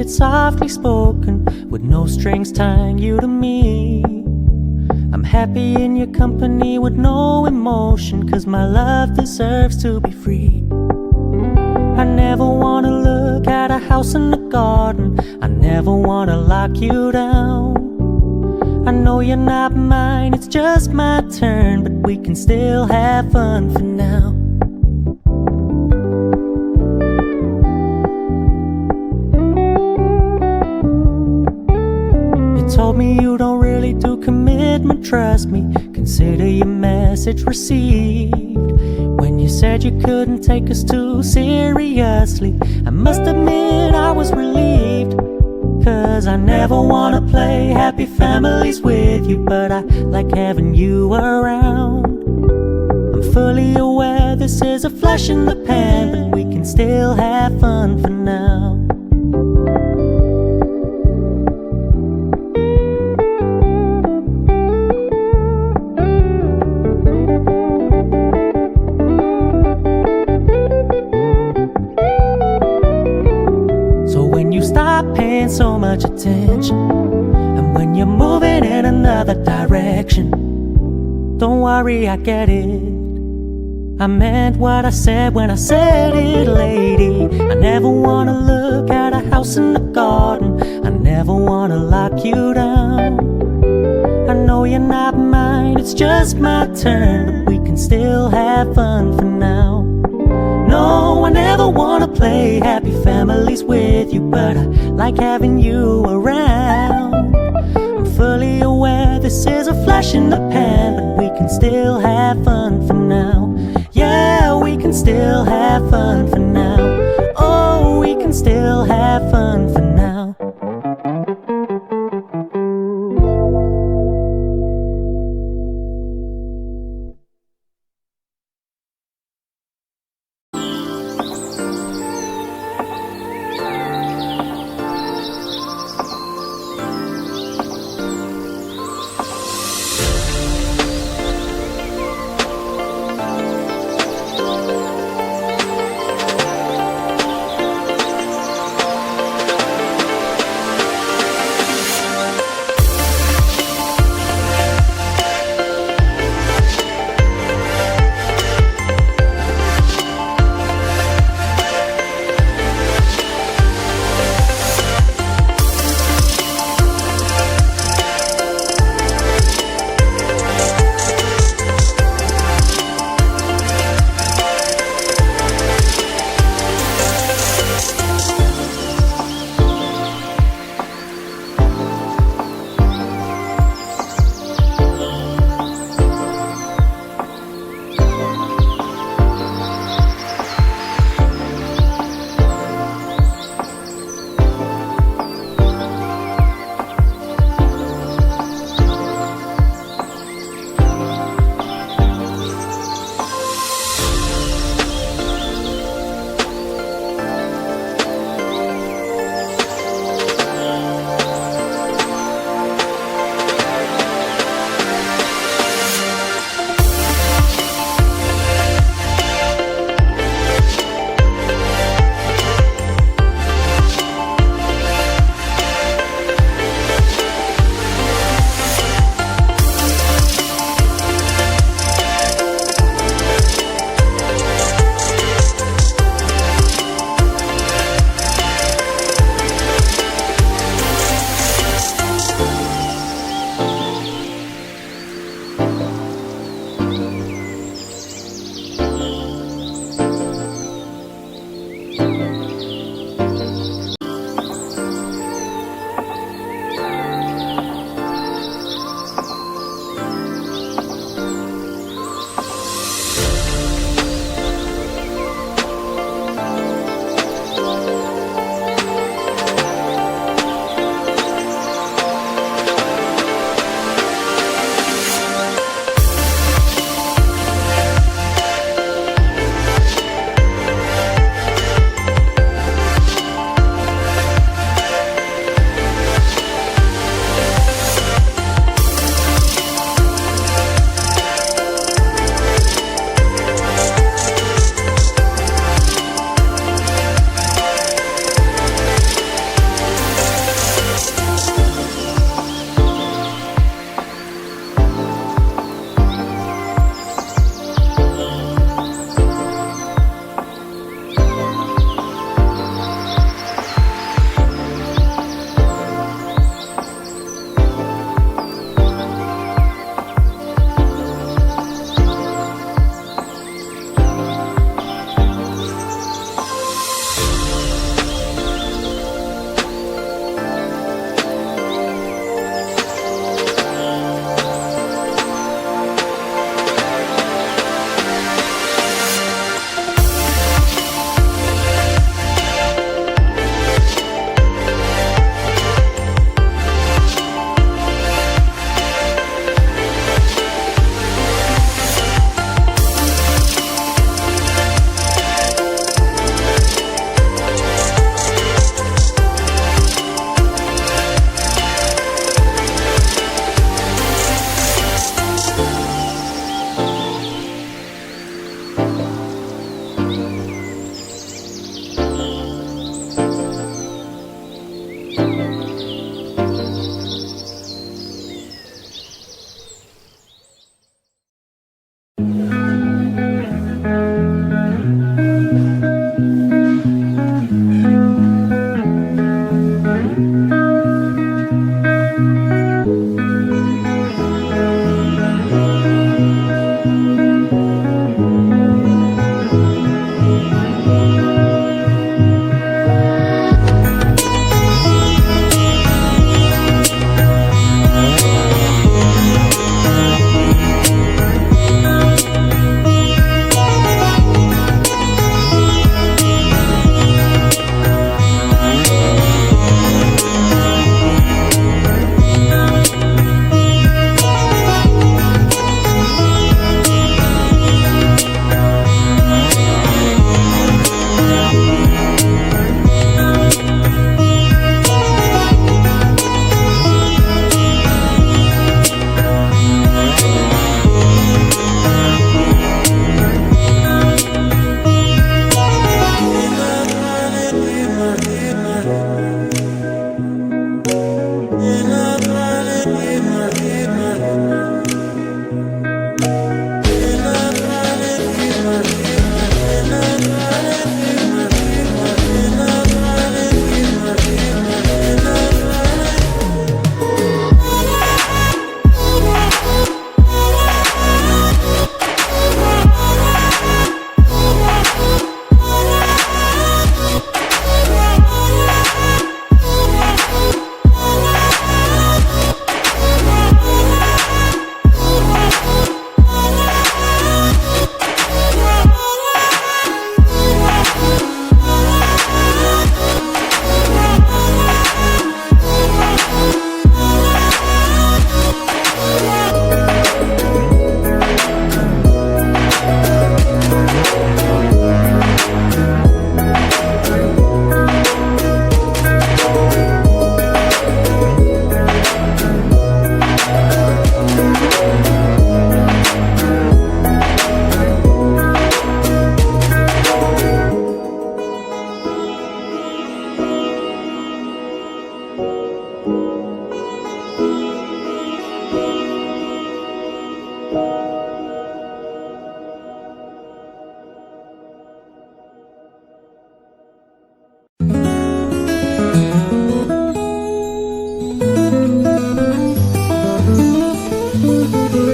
it softly spoken, with no strings tying you to me. I'm happy in your company with no emotion, 'cause my love deserves to be free. I never wanna look at a house in the garden, I never wanna lock you down. I know you're not mine, it's just my turn, but we can still have fun for now. You told me you don't really do commitment, trust me, consider your message received. When you said you couldn't take us too seriously, I must admit I was relieved. 'Cause I never wanna play happy families with you, but I like having you around. I'm fully aware this is a flash in the pan, but we can still have fun for now. So much attention, and when you're moving in another direction, don't worry, I get it. I meant what I said when I said it, lady. I never wanna look at a house in the garden, I never wanna lock you down. I know you're not mine, it's just my turn, but we can still have fun for now. No, I never wanna play happy families with you, but I like having you around. I'm fully aware this is a flash in the pan, but we can still have fun for now. Yeah, we can still have fun for now. Oh, we can still have fun for now.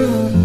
you.